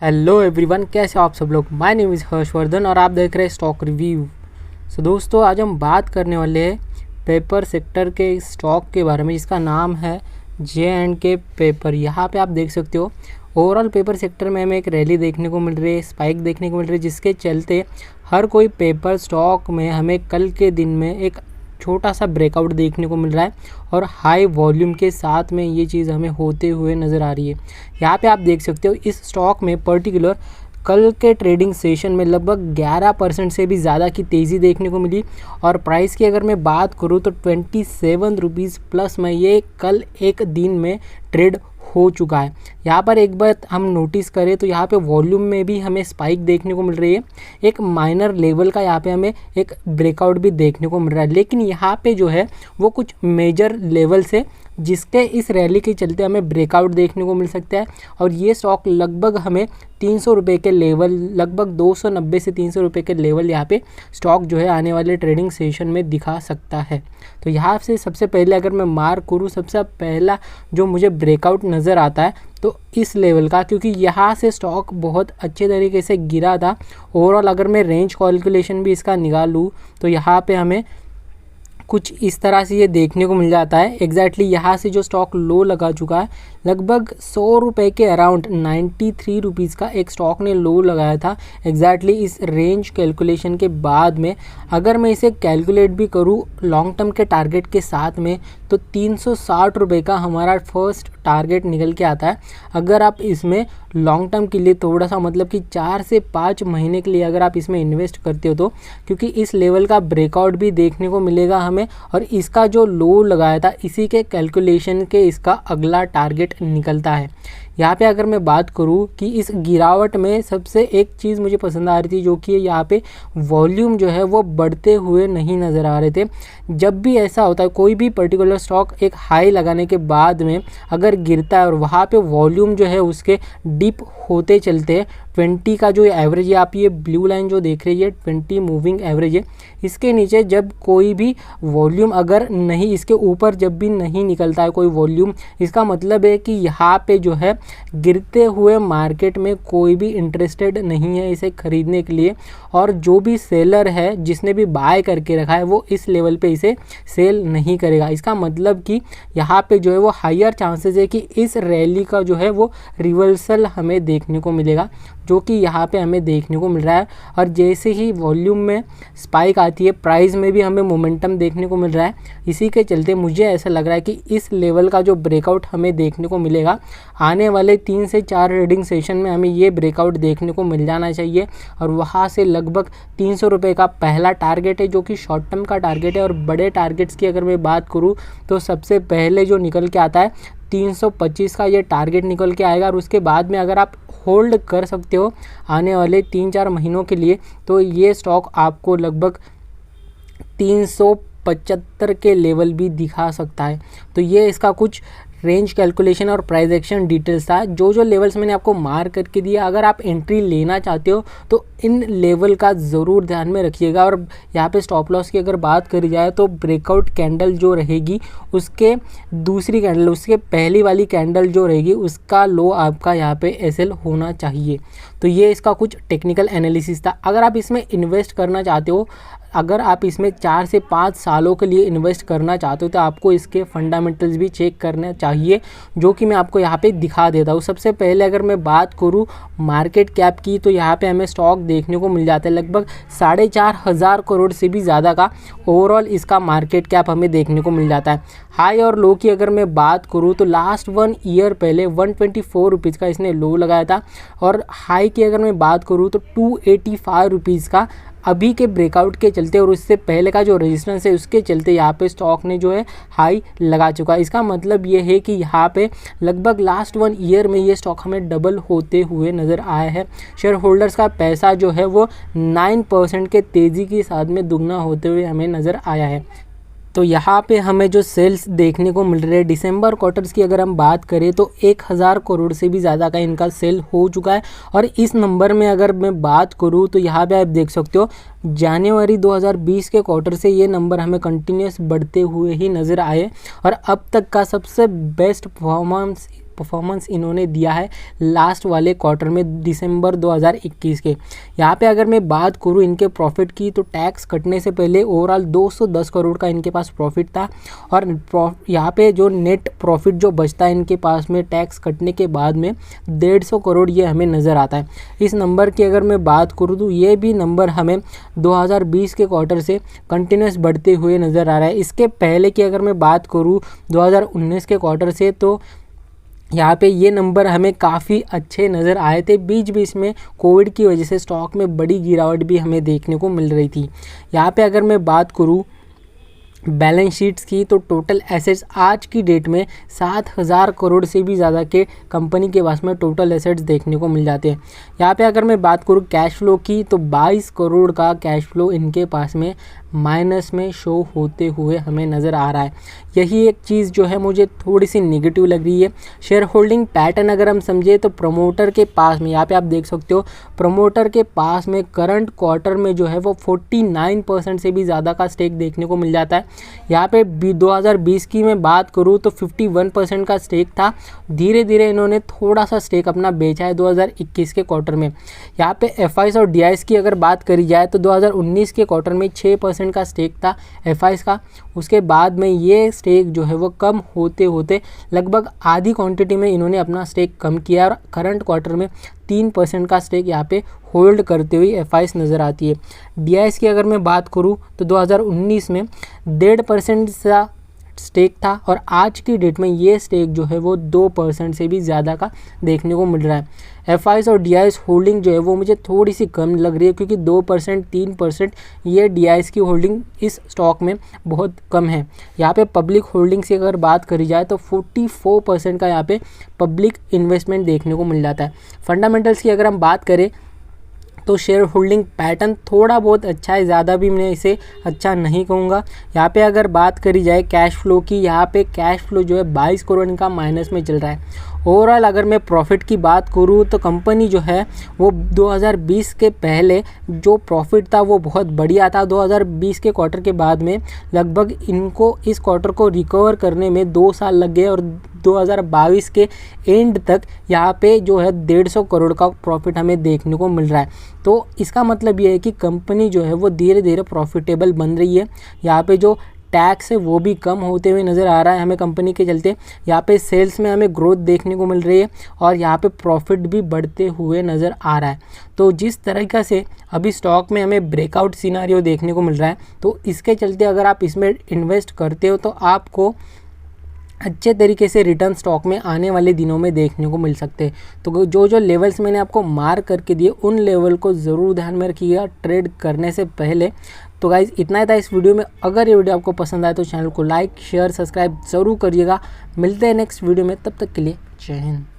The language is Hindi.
हेलो एवरीवन, कैसे हो आप सब लोग। माय नेम इज़ हर्षवर्धन और आप देख रहे हैं स्टॉक रिव्यू। दोस्तों, आज हम बात करने वाले हैं पेपर सेक्टर के स्टॉक के बारे में जिसका नाम है J&K पेपर। यहाँ पे आप देख सकते हो ओवरऑल पेपर सेक्टर में हमें एक रैली देखने को मिल रही है, स्पाइक देखने को मिल रही है, जिसके चलते हर कोई पेपर स्टॉक में हमें कल के दिन में एक छोटा सा ब्रेकआउट देखने को मिल रहा है और हाई वॉल्यूम के साथ में ये चीज़ हमें होते हुए नज़र आ रही है। यहाँ पे आप देख सकते हो इस स्टॉक में पर्टिकुलर कल के ट्रेडिंग सेशन में लगभग 11% से भी ज़्यादा की तेज़ी देखने को मिली और प्राइस की अगर मैं बात करूँ तो 27 रुपीज़ प्लस में ये कल एक दिन में ट्रेड हो चुका है। यहाँ पर एक बात हम नोटिस करें तो यहाँ पे वॉल्यूम में भी हमें स्पाइक देखने को मिल रही है, एक माइनर लेवल का यहाँ पे हमें एक ब्रेकआउट भी देखने को मिल रहा है, लेकिन यहाँ पे जो है वो कुछ मेजर लेवल से जिसके इस रैली के चलते हमें ब्रेकआउट देखने को मिल सकता है और ये स्टॉक लगभग हमें 300 रुपये के लेवल, लगभग 290 से 300 रुपये के लेवल यहाँ पे स्टॉक जो है आने वाले ट्रेडिंग सेशन में दिखा सकता है। तो यहाँ से सबसे पहले अगर मैं मार्क करूँ, सबसे पहला जो मुझे ब्रेकआउट नज़र आता है तो इस लेवल का, क्योंकि यहाँ से स्टॉक बहुत अच्छे तरीके से गिरा था। ओवरऑल अगर मैं रेंज कैलकुलेशन भी इसका निकालूँ तो यहाँ पे हमें कुछ इस तरह से ये देखने को मिल जाता है। एग्जैक्टली यहाँ से जो स्टॉक लो लगा चुका है, लगभग 100 रुपये के अराउंड 93 रुपीज़ का एक स्टॉक ने लो लगाया था एग्जैक्टली इस रेंज कैलकुलेशन के बाद में। अगर मैं इसे कैलकुलेट भी करूँ लॉन्ग टर्म के टारगेट के साथ में तो 360 रुपये का हमारा फर्स्ट टारगेट निकल के आता है। अगर आप इसमें लॉन्ग टर्म के लिए थोड़ा सा मतलब कि 4 से 5 महीने के लिए अगर आप इसमें इन्वेस्ट करते हो तो, क्योंकि इस लेवल का ब्रेकआउट भी देखने को मिलेगा हमें और इसका जो लो लगाया था इसी के कैलकुलेशन के इसका अगला टारगेट निकलता है। यहाँ पे अगर मैं बात करूँ कि इस गिरावट में सबसे एक चीज़ मुझे पसंद आ रही थी, जो कि यहाँ पे वॉल्यूम जो है वो बढ़ते हुए नहीं नज़र आ रहे थे। जब भी ऐसा होता है कोई भी पर्टिकुलर स्टॉक एक हाई लगाने के बाद में अगर गिरता है और वहाँ पे वॉल्यूम जो है उसके डिप होते चलते हैं, 20 का जो एवरेज है, आप ये ब्लू लाइन जो देख रही है 20 मूविंग एवरेज है, इसके नीचे जब कोई भी वॉल्यूम अगर नहीं, इसके ऊपर जब भी नहीं निकलता है कोई वॉल्यूम, इसका मतलब है कि यहाँ पे जो है गिरते हुए मार्केट में कोई भी इंटरेस्टेड नहीं है इसे खरीदने के लिए और जो भी सेलर है जिसने भी बाय करके रखा है वो इस लेवल पे इसे सेल नहीं करेगा। इसका मतलब कि यहाँ पे जो है वो हायर चांसेस है कि इस रैली का जो है वो रिवर्सल हमें देखने को मिलेगा, जो कि यहाँ पे हमें देखने को मिल रहा है। और जैसे ही वॉल्यूम में स्पाइक आती है प्राइस में भी हमें मोमेंटम देखने को मिल रहा है। इसी के चलते मुझे ऐसा लग रहा है कि इस लेवल का जो ब्रेकआउट हमें देखने को मिलेगा आने वाले 3 से 4 ट्रेडिंग सेशन में हमें ये ब्रेकआउट देखने को मिल जाना चाहिए और वहाँ से लगभग 300 रुपये का पहला टारगेट है जो कि शॉर्ट टर्म का टारगेट है। और बड़े टारगेट्स की अगर मैं बात करूँ तो सबसे पहले जो निकल के आता है 325 का ये टारगेट निकल के आएगा और उसके बाद में अगर आप होल्ड कर सकते हो आने वाले 3-4 महीनों के लिए तो ये स्टॉक आपको लगभग 375 के लेवल भी दिखा सकता है। तो ये इसका कुछ रेंज कैलकुलेशन और प्राइस एक्शन डिटेल्स था। जो लेवल्स मैंने आपको मार्क करके दिया, अगर आप एंट्री लेना चाहते हो तो इन लेवल का ज़रूर ध्यान में रखिएगा। और यहाँ पे स्टॉप लॉस की अगर बात करी जाए तो ब्रेकआउट कैंडल जो रहेगी उसके दूसरी कैंडल, उसके पहली वाली कैंडल जो रहेगी उसका लो आपका यहाँ पे एसएल होना चाहिए। तो ये इसका कुछ टेक्निकल एनालिसिस था। अगर आप इसमें इन्वेस्ट करना चाहते हो, अगर आप इसमें 4 से 5 सालों के लिए इन्वेस्ट करना चाहते हो तो आपको इसके फंडामेंटल्स भी चेक करना चाहिए, जो कि मैं आपको यहाँ पे दिखा देता हूँ। सबसे पहले अगर मैं बात करूँ मार्केट कैप की तो यहाँ पे हमें स्टॉक देखने को मिल जाता है लगभग 4,500 करोड़ से भी ज़्यादा का ओवरऑल इसका मार्केट कैप हमें देखने को मिल जाता है। हाई और लो की अगर मैं बात करूँ तो लास्ट 1 ईयर पहले 124 रुपीज़ का इसने लो लगाया था और हाई की अगर मैं बात करूँ तो 285 रुपीज़ का अभी के ब्रेकआउट के चलते और उससे पहले का जो रेजिस्टेंस है उसके चलते यहाँ पे स्टॉक ने जो है हाई लगा चुका है। इसका मतलब ये है कि यहाँ पे लगभग लास्ट 1 ईयर में ये स्टॉक हमें डबल होते हुए नज़र आया है। शेयर होल्डर्स का पैसा जो है वो 9% के तेज़ी के साथ में दुगना होते हुए हमें नज़र आया है। तो यहाँ पे हमें जो सेल्स देखने को मिल रहे हैं दिसंबर क्वार्टर्स की अगर हम बात करें तो 1000 करोड़ से भी ज़्यादा का इनका सेल हो चुका है। और इस नंबर में अगर मैं बात करूँ तो यहाँ पे आप देख सकते हो जनवरी 2020 के क्वार्टर से ये नंबर हमें कंटिन्यूस बढ़ते हुए ही नज़र आए और अब तक का सबसे बेस्ट परफॉर्मेंस परफॉर्मेंस इन्होंने दिया है लास्ट वाले क्वार्टर में दिसंबर 2021 के। यहाँ पे अगर मैं बात करूँ इनके प्रॉफिट की तो टैक्स कटने से पहले ओवरऑल 210 करोड़ का इनके पास प्रॉफिट था और यहाँ पे जो नेट प्रॉफिट जो बचता है इनके पास में टैक्स कटने के बाद में 150 करोड़ ये हमें नज़र आता है। इस नंबर की अगर मैं बात करूँ तो ये भी नंबर हमें 2020 के क्वार्टर से कंटिन्यूस बढ़ते हुए नज़र आ रहा है। इसके पहले की अगर मैं बात करूँ 2019 के क्वार्टर से तो यहाँ पे ये नंबर हमें काफ़ी अच्छे नज़र आए थे। बीच बीच में कोविड की वजह से स्टॉक में बड़ी गिरावट भी हमें देखने को मिल रही थी। यहाँ पे अगर मैं बात करूँ बैलेंस शीट्स की तो टोटल एसेट्स आज की डेट में 7000 करोड़ से भी ज़्यादा के कंपनी के पास में टोटल एसेट्स देखने को मिल जाते हैं। यहाँ पे अगर मैं बात करूँ कैश फ्लो की तो 22 करोड़ का कैश फ्लो इनके पास में माइनस में शो होते हुए हमें नज़र आ रहा है। यही एक चीज़ जो है मुझे थोड़ी सी नेगेटिव लग रही है। शेयर होल्डिंग पैटर्न अगर हम समझे तो प्रमोटर के पास में यहाँ पे आप देख सकते हो प्रमोटर के पास में करंट क्वार्टर में जो है वो 49% से भी ज़्यादा का स्टेक देखने को मिल जाता है। यहाँ पे 2020 की मैं बात करूँ तो 51% का स्टेक था। धीरे धीरे इन्होंने थोड़ा सा स्टेक अपना बेचा है 2021 के क्वार्टर में। यहाँ पे एफआईस और डीआईएस की अगर बात करी जाए तो 2019 के क्वार्टर में 6% का स्टेक था एफआईस का। उसके बाद में ये स्टेक जो है वो कम होते होते लगभग आधी क्वांटिटी में इन्होंने अपना स्टेक कम किया और करंट क्वार्टर में 3% का स्टेक यहाँ पे होल्ड करते हुए एफआईस नज़र आती है। डीआईएस की अगर मैं बात करूँ तो 2019 में 1.5% सा स्टेक था और आज की डेट में ये स्टेक जो है वो 2% से भी ज़्यादा का देखने को मिल रहा है। एफआईस और डीआईएस होल्डिंग जो है वो मुझे थोड़ी सी कम लग रही है क्योंकि 2% 3% ये डीआईएस की होल्डिंग इस स्टॉक में बहुत कम है। यहाँ पे पब्लिक होल्डिंग से अगर बात करी जाए तो 44% का यहाँ पे पब्लिक इन्वेस्टमेंट देखने को मिल जाता है। फंडामेंटल्स की अगर हम बात करें तो शेयर होल्डिंग पैटर्न थोड़ा बहुत अच्छा है, ज़्यादा भी मैं इसे अच्छा नहीं कहूँगा। यहाँ पे अगर बात करी जाए कैश फ्लो की, यहाँ पे कैश फ्लो जो है 22 करोड़ का माइनस में चल रहा है। ओवरऑल अगर मैं प्रॉफिट की बात करूँ तो कंपनी जो है वो 2020 के पहले जो प्रॉफिट था वो बहुत बढ़िया था। 2020 के क्वार्टर के बाद में लगभग इनको इस क्वार्टर को रिकवर करने में 2 साल लग गए और 2022 के एंड तक यहाँ पे जो है 150 करोड़ का प्रॉफिट हमें देखने को मिल रहा है। तो इसका मतलब ये है कि कंपनी जो है वो धीरे धीरे प्रॉफिटेबल बन रही है। यहाँ पे जो टैक्स है वो भी कम होते हुए नज़र आ रहा है हमें कंपनी के चलते। यहाँ पे सेल्स में हमें ग्रोथ देखने को मिल रही है और यहाँ पे प्रॉफिट भी बढ़ते हुए नज़र आ रहा है। तो जिस तरीक़ा से अभी स्टॉक में हमें ब्रेकआउट सिनारियो देखने को मिल रहा है तो इसके चलते अगर आप इसमें इन्वेस्ट करते हो तो आपको अच्छे तरीके से रिटर्न स्टॉक में आने वाले दिनों में देखने को मिल सकते हैं। तो जो लेवल्स मैंने आपको मार्क करके दिए उन लेवल को ज़रूर ध्यान में रखिएगा ट्रेड करने से पहले। तो गाइज़ इतना ही था इस वीडियो में। अगर ये वीडियो आपको पसंद आए तो चैनल को लाइक शेयर सब्सक्राइब ज़रूर करिएगा। मिलते हैं नेक्स्ट वीडियो में, तब तक के लिए जय हिंद।